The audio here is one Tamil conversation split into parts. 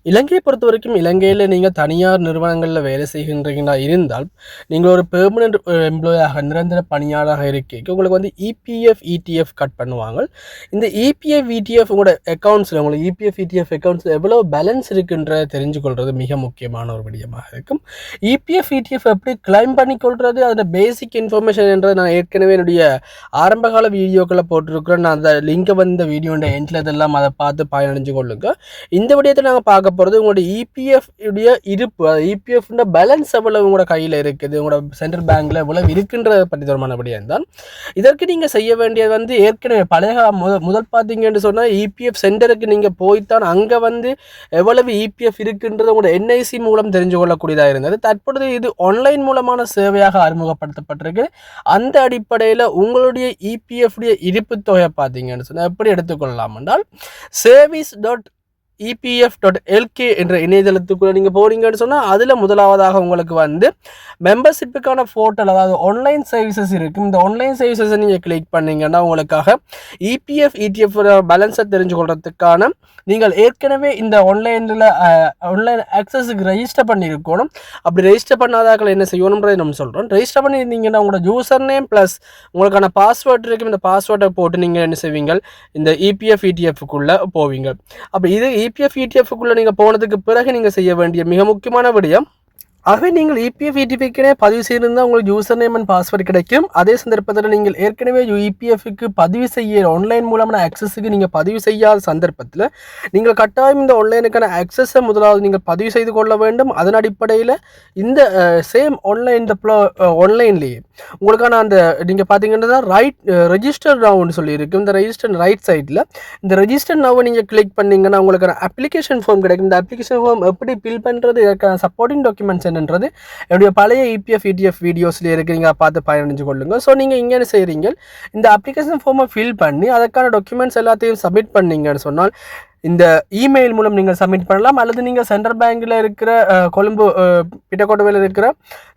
இலங்கையை பொறுத்தவரைக்கும் இலங்கையில் நீங்கள் தனியார் நிறுவனங்களில் வேலை செய்கின்றீங்களா இருந்தால் நீங்கள் ஒரு பெர்மனெண்ட் எம்ப்ளாயாக நிரந்தர பணியாளராக இருக்க உங்களுக்கு வந்து இபிஎஃப் இடிஎஃப் கட் பண்ணுவாங்க. இந்த இபிஎஃப் இடிஎஃப் உங்களோட அக்கௌண்ட்ஸில் உங்களுக்கு இபிஎஃப் இடிஎஃப் அக்கௌண்ட்ஸில் எவ்வளோ பேலன்ஸ் இருக்குன்ற தெரிஞ்சுக்கொள்வது மிக முக்கியமான ஒரு விடயமாக இருக்கும். இபிஎஃப் இடிஎஃப் எப்படி கிளைம் பண்ணிக்கொள்வது அதோட பேசிக் இன்ஃபர்மேஷன் என்றதை நான் ஏற்கனவே என்னுடைய ஆரம்பகால வீடியோக்களை போட்டிருக்கிறேன். நான் அந்த லிங்கை வந்து வீடியோட எண்டில் இதெல்லாம் அதை பார்த்து பயனடைஞ்சு கொள்ளுங்க. இந்த விடயத்தை நாங்கள் பார்க்க போகிறது உங்களோட இபிஎஃப் உடைய இருப்பு, இபிஎஃப் பேலன்ஸ் எவ்வளவு உங்களோட கையில் இருக்குது, உங்களோட சென்ட்ரல் பேங்க்ல எவ்வளவு இருக்குன்றத பற்றி தரமான விடயம் தான். இதற்கு நீங்கள் செய்ய வேண்டியது வந்து ஏற்கனவே பழைய முதல் பார்த்தீங்கன்னு சொன்னால் இபிஎஃப் சென்டருக்கு நீங்கள் போய்த்தான் அங்கே வந்து எவ்வளவு இபிஎஃப் இருக்குன்றது உங்களோட என்ஐசி மூலம் தெரிஞ்சு கொள்ளக்கூடியதாக இருந்தது. தற்பொழுது இது ஆன்லைன் மூலமான சேவையாக அறிமுகப்படுத்தப்பட்டிருக்கு. அந்த அடிப்படையில் உங்களுடைய இபிஎஃப் இருப்பு தொகையை பார்த்தீங்கன்னு சொன்னால் எப்படி எடுத்துக்கொள்ளலாம் என்றால் service.epf.lk என்ற இணையதளத்துக்குள்ள நீங்கள் போறீங்கன்னு சொன்னால் அதில் முதலாவதாக உங்களுக்கு வந்து மெம்பர்ஷிப்புக்கான போர்ட்டல், அதாவது ஆன்லைன் சர்வீசஸ் இருக்கும். இந்த ஆன்லைன் சர்வீசஸை நீங்கள் கிளிக் பண்ணீங்கன்னா உங்களுக்காக இபிஎஃப் இடிஎஃப் பேலன்ஸை தெரிஞ்சு கொள்றதுக்கான நீங்கள் ஏற்கனவே இந்த ஆன்லைன் ஆக்சஸுக்கு ரெஜிஸ்டர் பண்ணியிருக்கணும். அப்படி ரெஜிஸ்டர் பண்ணாதாக்கள் என்ன செய்யணும்ன்றதை நம்ம சொல்கிறோம். ரெஜிஸ்டர் பண்ணியிருந்தீங்கன்னா உங்களோட யூசர் நேம் ப்ளஸ் உங்களுக்கான பாஸ்வேர்ட் இருக்கும். இந்த பாஸ்வேர்டை போட்டு நீங்கள் என்ன செய்வீங்க, இந்த இபிஎஃப் இடிஎஃப்க்குள்ளே போவீங்க. அப்போ இது இபிஎஃப் இடிஎஃப்க்குள்ளே நீங்கள் போனதுக்கு பிறகு நீங்கள் செய்ய வேண்டிய மிக முக்கியமான விடயம், ஆகவே நீங்கள் இபிஎஃப் இடிஎஃப்க்கு பதிவு செய்திருந்தால் உங்களுக்கு யூசர் நேம் அண்ட் பாஸ்வேர்டு கிடைக்கும். அதே சந்தர்ப்பத்தில் நீங்கள் ஏற்கனவே இபிஎஃப்க்கு பதிவு செய்ய ஆன்லைன் மூலமான ஆக்சஸுக்கு நீங்கள் பதிவு செய்யாத சந்தர்ப்பத்தில் நீங்கள் கட்டாயம் இந்த ஆன்லைனுக்கான ஆக்சஸை முதலாவது நீங்கள் பதிவு செய்து கொள்ள வேண்டும். அதன் அடிப்படையில் இந்த சேம் ஆன்லைன்லேயே உங்களுக்கான அந்த நீங்கள் பார்த்தீங்கன்னா ரெஜிஸ்டர் நவுன்னு சொல்லியிருக்கு. இந்த ரெஜிஸ்டர் ரைட் சைடில் இந்த ரெஜிஸ்டர் நவ்வை நீங்கள் கிளிக் பண்ணிங்கன்னா உங்களுக்கான அப்ளிகேஷன் ஃபார்ம் கிடைக்கும். இந்த அப்ளிகேஷன் ஃபார்ம் எப்படி ஃபில் பண்ணுறது, இதற்கான சப்போர்ட்டிங் டாக்குமெண்ட்ஸ் என்னன்றது என்னுடைய பழைய இபிஎஃப் இடிஎஃப் வீடியோஸ்ல இருக்கிறீங்க, பார்த்து பயனடைஞ்சு கொள்ளுங்க. ஸோ நீங்கள் இங்கே என்ன செய்கிறீங்க, இந்த அப்ளிகேஷன் ஃபார்மை ஃபில் பண்ணி அதற்கான டாக்குமெண்ட்ஸ் எல்லாத்தையும் சப்மிட் பண்ணீங்கன்னு சொன்னால் இந்த இமெயில் மூலம் நீங்கள் சப்மிட் பண்ணலாம். அல்லது நீங்கள் சென்ட்ரல் பேங்க்கில் இருக்கிற கொழும்பு பிட்டக்கோட்டவையில் இருக்கிற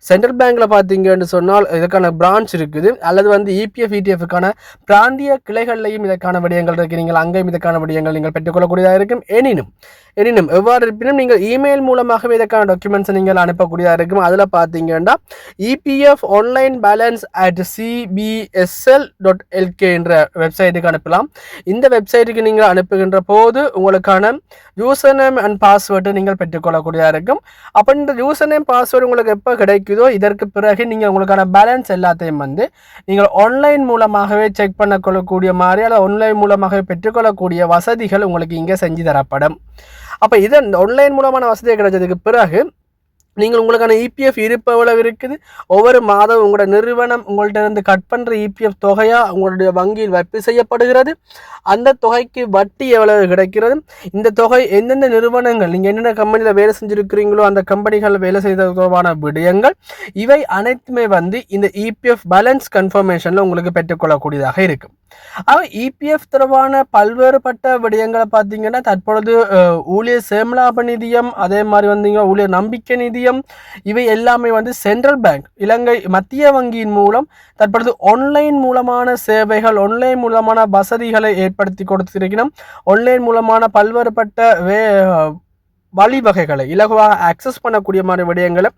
சென்ட்ரல் பேங்க்கில் பார்த்தீங்கன்னு சொன்னால் இதற்கான பிரான்ச் இருக்குது. அல்லது வந்து இபிஎஃப் இடிஎஃப்க்கான பிராந்திய கிளைகள்லையும் இதற்கான விடயங்கள் இருக்குது. நீங்கள் அங்கேயும் இதற்கான விடயங்கள் நீங்கள் பெற்றுக்கொள்ளக்கூடியதாக இருக்கும். எனினும் எவ்வாறு இருப்பினும் நீங்கள் இமெயில் மூலமாகவே இதற்கான டாக்குமெண்ட்ஸை நீங்கள் அனுப்பக்கூடியதாக இருக்கும். அதில் பார்த்தீங்கன்னா இபிஎஃப் ஆன்லைன் பேலன்ஸ் @cbsl.lk என்ற வெப்சைட்டுக்கு அனுப்பலாம். இந்த வெப்சைட்டுக்கு நீங்கள் அனுப்புகின்ற போது உங்களுக்கான யூசர் நேம் அண்ட் பாஸ்வேர்டை நீங்கள் பெற்றுக்கொள்ளக்கூடியதாக இருக்கும். அப்போ இந்த யூசர் நேம் பாஸ்வேர்டு உங்களுக்கு எப்போ கிடைக்குதோ இதற்கு பிறகு நீங்கள் உங்களுக்கான பேலன்ஸ் எல்லாத்தையும் வந்து நீங்கள் ஆன்லைன் மூலமாகவே செக் பண்ணக்கொள்ளக்கூடிய மாதிரி அல்லது ஆன்லைன் மூலமாகவே பெற்றுக்கொள்ளக்கூடிய வசதிகள் உங்களுக்கு இங்கே செஞ்சு தரப்படும். அப்போ இதன் ஆன்லைன் மூலமான வசதியை கிடைச்சதுக்கு பிறகு நீங்கள் உங்களுக்கான இபிஎஃப் இருப்பு எவ்வளவு இருக்குது, ஒவ்வொரு மாதம் உங்களோட நிறுவனம் உங்கள்கிட்ட இருந்து கட் பண்ணுற இபிஎஃப் தொகையாக உங்களுடைய வங்கியில் வைப்பு செய்யப்படுகிறது. அந்த தொகைக்கு வட்டி எவ்வளவு கிடைக்கிறது, இந்த தொகை எந்தெந்த நிறுவனங்கள் நீங்கள் என்னென்ன கம்பெனியில் வேலை செஞ்சுருக்கிறீங்களோ அந்த கம்பெனிகளில் வேலை செய்த தொடர்பான விடயங்கள் இவை அனைத்துமே வந்து இந்த இபிஎஃப் பேலன்ஸ் கன்ஃபர்மேஷனில் உங்களுக்கு பெற்றுக்கொள்ளக்கூடியதாக இருக்கும். இபிஎஃப் தொடர்பான பல்வேறுபட்ட விடயங்களை பார்த்தீங்கன்னா தற்பொழுது ஊழியர் சேமலாப நிதியம், அதே மாதிரி வந்தீங்கன்னா ஊழியர் நம்பிக்கை நிதியம், இவை எல்லாமே வந்து சென்ட்ரல் பேங்க் இலங்கை மத்திய வங்கியின் மூலம் தற்பொழுது ஆன்லைன் மூலமான சேவைகள், ஆன்லைன் மூலமான வசதிகளை ஏற்படுத்தி கொடுத்திருக்கிறோம். ஆன்லைன் மூலமான பல்வேறுபட்ட வழிவகைகளை இலகுவாக ஆக்சஸ் பண்ணக்கூடிய மாதிரி விடயங்களை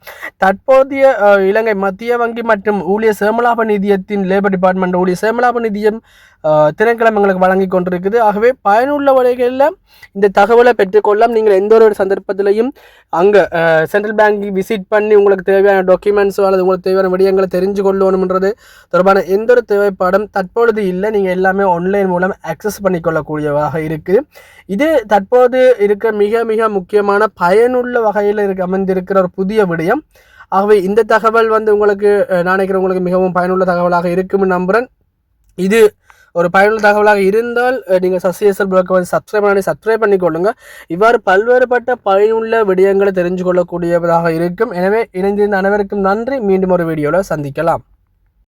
தற்போதைய இலங்கை மத்திய வங்கி மற்றும் ஊழியர் சேமலாப நிதியத்தின் லேபர் டிபார்ட்மெண்ட் ஊழியர் சேமலாப நிதியம் திணைக்களம் எங்களுக்கு வழங்கி கொண்டிருக்குது. ஆகவே பயனுள்ள வகைகளில் இந்த தகவலை பெற்றுக்கொள்ளலாம். நீங்கள் எந்த ஒரு சந்தர்ப்பத்திலையும் அங்கே சென்ட்ரல் பேங்க் விசிட் பண்ணி உங்களுக்கு தேவையான டாக்குமெண்ட்ஸோ அல்லது உங்களுக்கு தேவையான விடயங்களை தெரிஞ்சு கொள்ளணுன்றது தொடர்பான எந்த ஒரு தேவைப்பாடும் தற்பொழுது இல்லை. நீங்கள் எல்லாமே ஆன்லைன் மூலம் ஆக்சஸ் பண்ணிக்கொள்ளக்கூடியதாக இருக்குது. இது தற்போது இருக்க மிக மிக முக்கியமான பயனுள்ள வகையில் அமைந்திருக்கிற ஒரு புதிய விடயம். ஆகவே இந்த தகவல் வந்து உங்களுக்கு நான் நினைக்கிறேன் உங்களுக்கு மிகவும் பயனுள்ள தகவலாக இருக்கும்னு நம்புகிறேன். இது ஒரு பயனுள்ள தகவலாக இருந்தால் நீங்கள் சசிஎஸ்எல் ப்ரோக்கர் வந்து சப்ஸ்கிரைப் பண்ணிக்கொள்ளுங்க. இவ்வாறு பல்வேறுபட்ட பயனுள்ள விடயங்களை தெரிஞ்சு கொள்ளக்கூடியதாக இருக்கும். எனவே இணைந்திருந்த அனைவருக்கும் நன்றி. மீண்டும் ஒரு வீடியோவில் சந்திக்கலாம்.